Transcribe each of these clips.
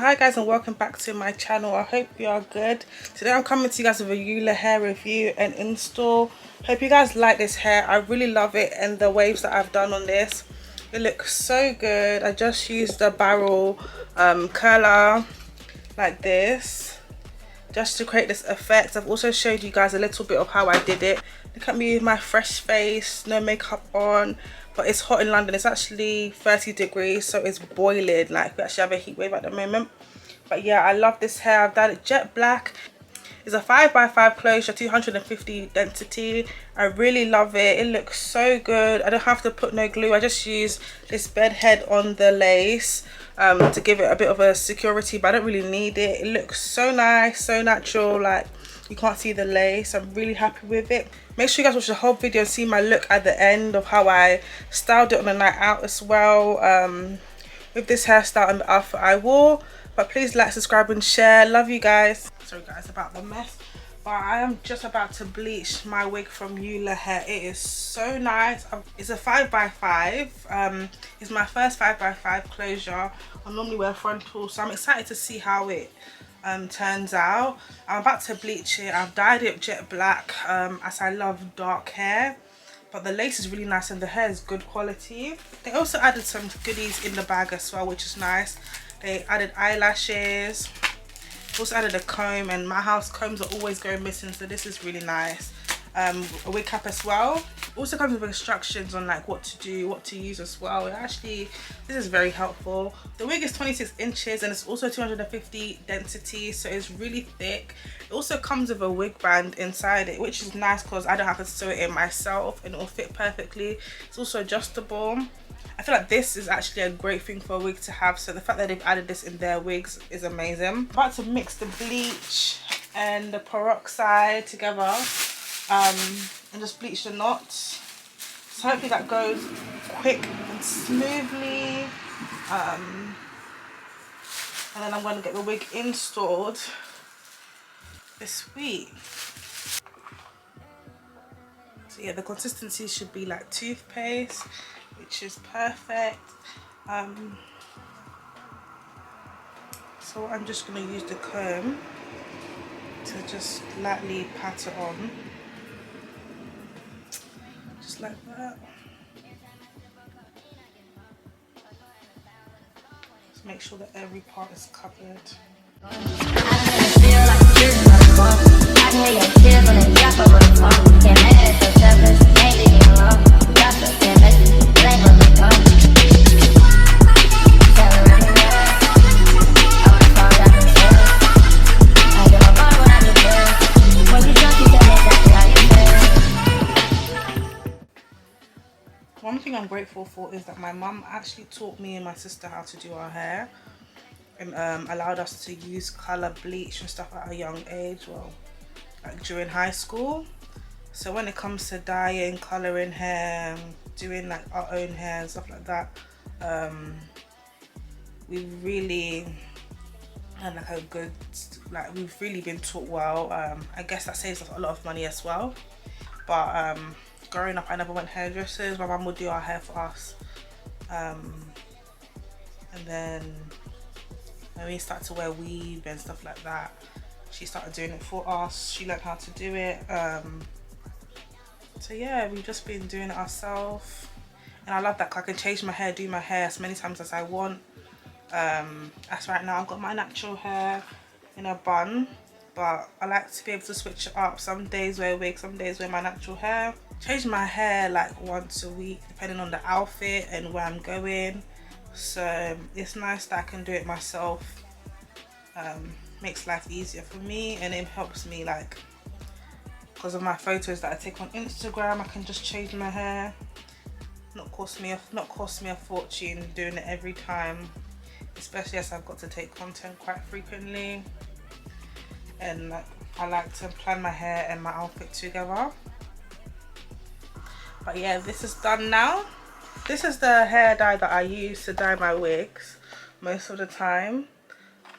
Hi guys, and welcome back to my channel. I hope you are good. Today I'm coming to you guys with a ulahair review and install. Hope you guys like this hair. I really love it and the waves that I've done on this. It looks so good. I just used the barrel curler like this just to create this effect. I've also showed you guys a little bit of how I did it. Look at me with my fresh face, no makeup on, but it's hot in London. It's actually 30 degrees, so it's boiling. Like, we actually have a heat wave at the moment. But yeah, I love this hair. I've dyed it jet black. It's a 5x5 closure, 250 density. I really love it. It looks so good. I don't have to put no glue. I just use this bed head on the lace to give it a bit of a security, but I don't really need it. It looks so nice, so natural. Like, you can't see the lace. I'm really happy with it. Make sure you guys watch the whole video and see my look at the end of how I styled it on the night out as well, with this hairstyle and the outfit I wore. But please like, subscribe and share. Love you guys. Sorry guys about the mess, but I am just about to bleach my wig from ulahair. It is so nice. It's a 5x5. It's my first 5x5 closure. I normally wear frontal, so I'm excited to see how it turns out. I'm about to bleach it. I've dyed it jet black as I love dark hair, but the lace is really nice and the hair is good quality. They also added some goodies in the bag as well, which is nice. They added eyelashes, also added a comb, and my house combs are always going missing, so this is really nice. A wig cap as well. Also comes with instructions on like what to do, what to use as well. This is very helpful. The wig is 26 inches and it's also 250 density, so it's really thick. It also comes with a wig band inside it, which is nice because I don't have to sew it in myself and it will fit perfectly. It's also adjustable. I feel like this is actually a great thing for a wig to have, so the fact that they've added this in their wigs is amazing. I'm about to mix the bleach and the peroxide together and just bleach the knots. So hopefully that goes quick and smoothly. And then I'm going to get the wig installed this week. So yeah, the consistency should be like toothpaste, which is perfect. So I'm just going to use the comb to just lightly pat it on, just like that. Just make sure that every part is covered. One thing I'm grateful for is that my mum actually taught me and my sister how to do our hair, and allowed us to use colour bleach and stuff at a young age, well, like during high school. So when it comes to dyeing, colouring hair, doing like our own hair and stuff like that, we really had like a good, like we've really been taught well. I guess that saves us a lot of money as well. But growing up I never went hairdressers. My mum would do our hair for us, and then when we started to wear weave and stuff like that, she started doing it for us. She learned how to do it. So yeah, we've just been doing it ourselves, and I love that I can change my hair, do my hair as many times as I want. As right now I've got my natural hair in a bun, but I like to be able to switch it up. Some days wear wig, some days wear my natural hair. Change my hair like once a week depending on the outfit and where I'm going. So it's nice that I can do it myself. Makes life easier for me, and it helps me, like, because of my photos that I take on Instagram, I can just change my hair. Not cost me a fortune doing it every time, especially as I've got to take content quite frequently, and like, I like to plan my hair and my outfit together. But yeah, this is done now. This is the hair dye that I use to dye my wigs most of the time.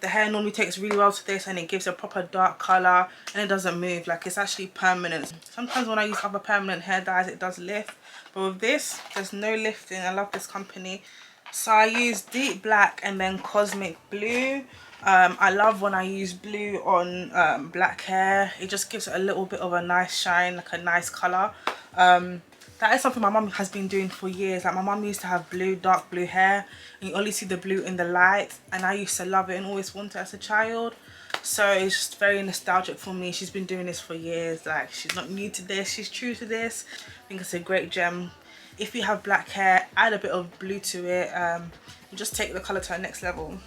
The hair normally takes really well to this, and it gives a proper dark colour, and it doesn't move. Like, it's actually permanent. Sometimes when I use other permanent hair dyes it does lift, but with this there's no lifting. I love this company. So I use deep black and then cosmic blue. I love when I use blue on black hair. It just gives it a little bit of a nice shine, like a nice color. That is something my mum has been doing for years. Like my mum used to have blue, dark blue hair, and you only see the blue in the light, and I used to love it and always wanted it as a child. So it's just very nostalgic for me. She's been doing this for years. Like, she's not new to this, she's true to this. I think it's a great gem. If you have black hair, add a bit of blue to it, and just take the color to the next level.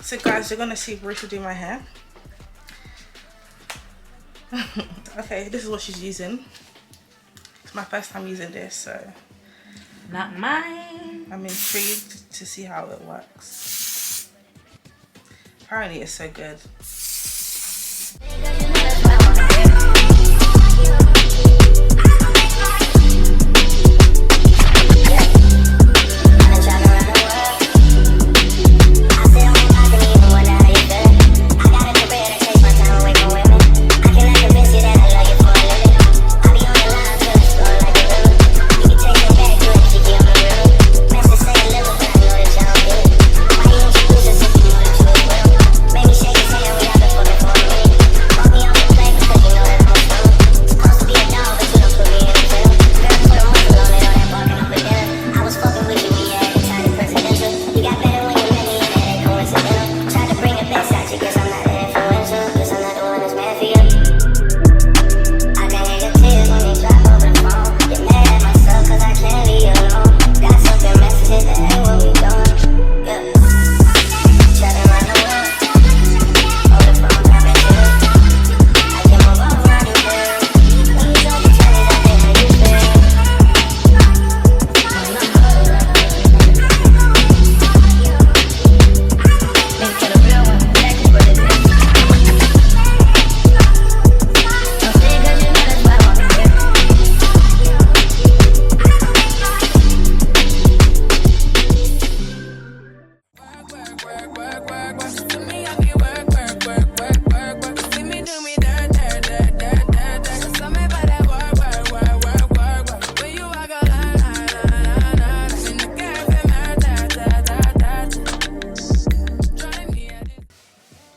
So guys, you're gonna see Rachel do my hair. Okay, this is what she's using. It's my first time using this, so not mine. I'm intrigued to see how it works. Apparently it's so good.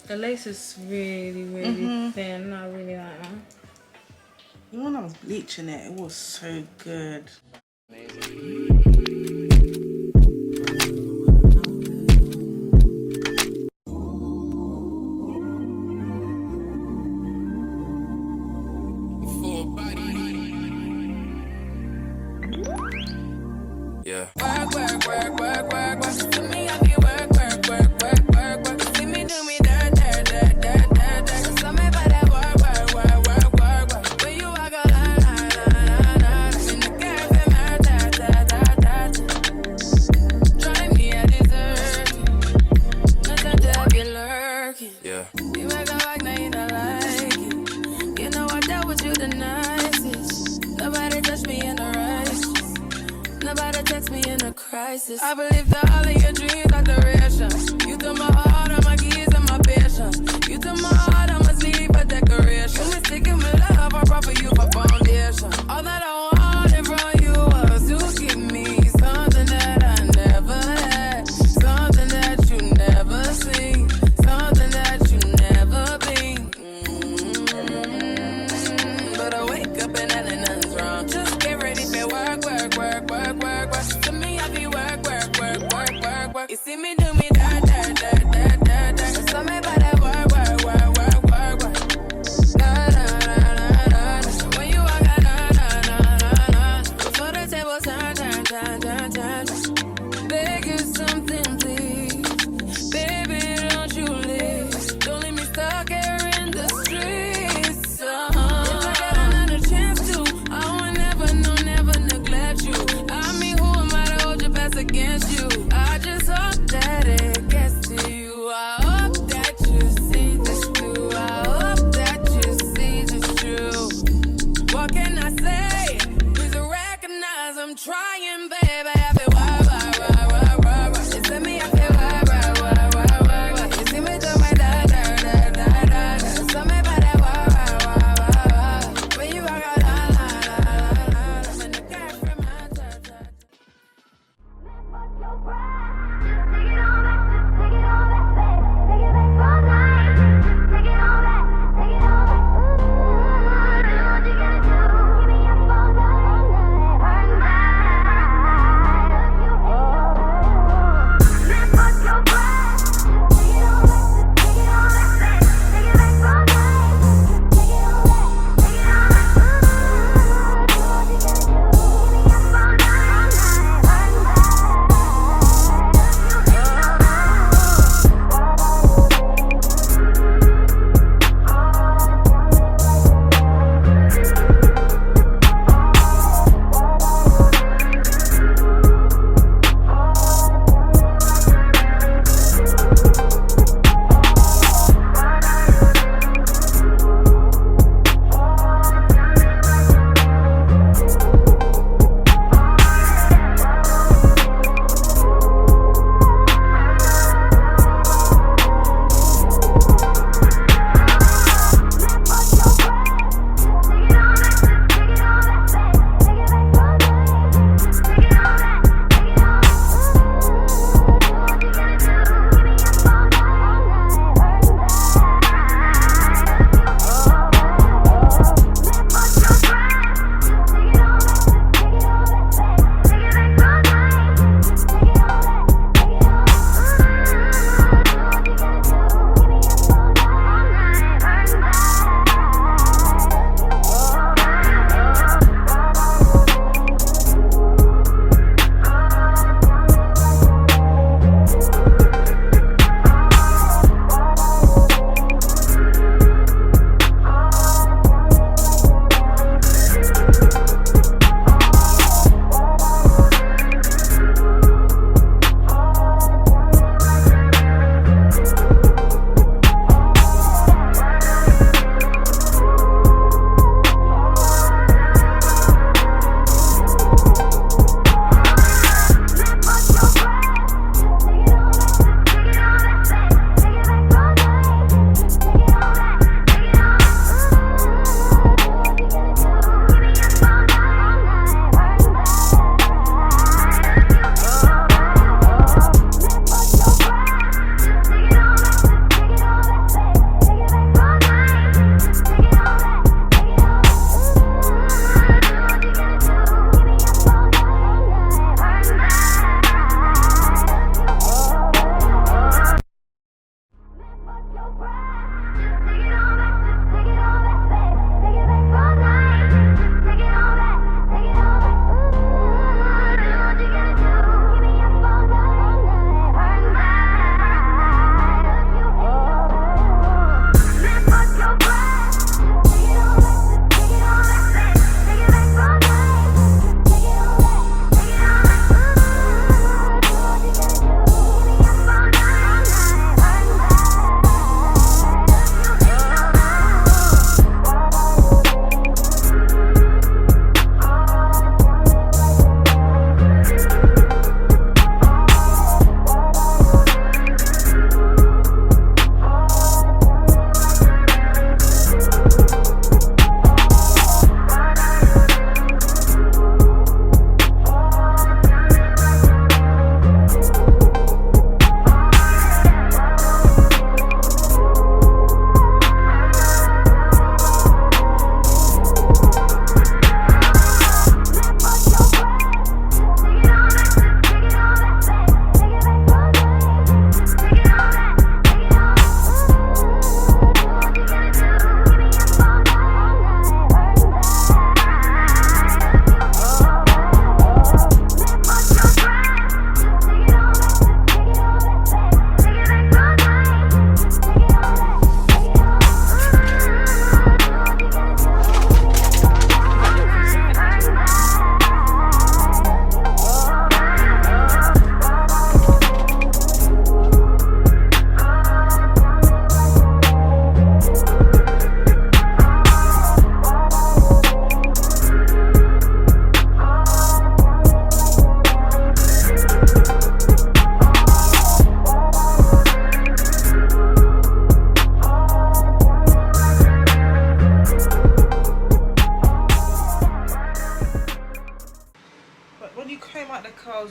The lace is really thin. I really like that. Even when I was bleaching it, it was so good. Yeah. I believe that all of your dreams are duration. You took my heart, all my keys, and my patience. You took my heart, I must leave a decoration. You mistaken my love, I brought for you for foundation. All that I wanted from you was to give me something that I never had, something that you never seen, something that you never been. But I wake up and nothing's wrong. Just get ready for work, work, work, work, work, work. To me, I be work, work, work, work, work, work. You see me do me da da da da da da. So me by that work, work, work, work, work, work. Da da da da da. When you walk out, da da da da da. Before the table turn, turn, turn, turn, turn. Beg you something, please. Baby, don't you leave. Don't leave me stuck here in the streets. If I get another chance to, I will never, no, never neglect you. I mean, who am I to hold your best against you? I just hope that it gets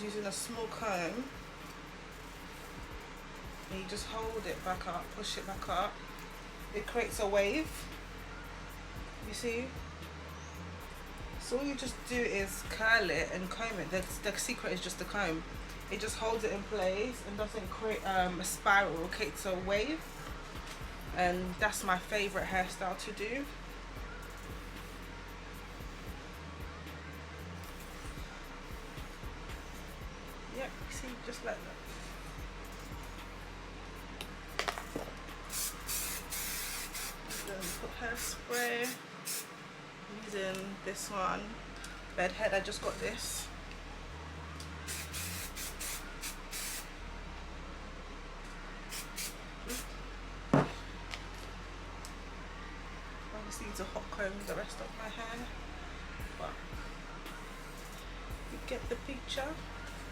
using a small comb, and you just hold it back up, push it back up, it creates a wave, you see. So all you just do is curl it and comb it. The secret is just the comb. it just holds it in place and doesn't create a spiral, it creates a wave, and that's my favorite hairstyle to do. Yep, see, just like that. Put hairspray using this one, Bedhead. I just got this. Obviously need to hot comb the rest of my hair, but you get the picture.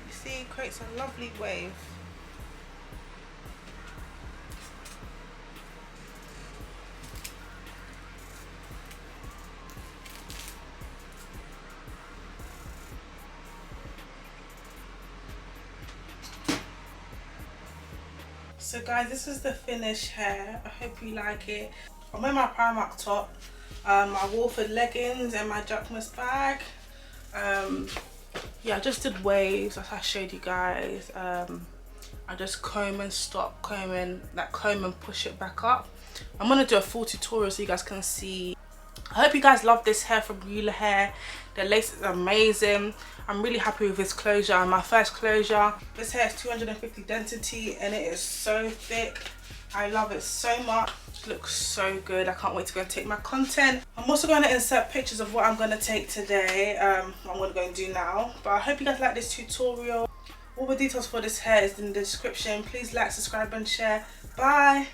You see, it creates a lovely wave. So guys, this is the finished hair. I hope you like it. I'm wearing my Primark top, my Wolford leggings and my Jacquemus bag. Yeah, I just did waves as I showed you guys. I just comb and stop, combing, like comb and push it back up. I'm gonna do a full tutorial so you guys can see. I hope you guys love this hair from Ulahair. The lace is amazing. I'm really happy with this closure, my first closure. This hair is 250 density and it is so thick. I love it so much. It looks so good. I can't wait to go and take my content. I'm also going to insert pictures of what I'm going to take today. I'm going to go and do now. But I hope you guys like this tutorial. All the details for this hair is in the description. Please like, subscribe and share. Bye.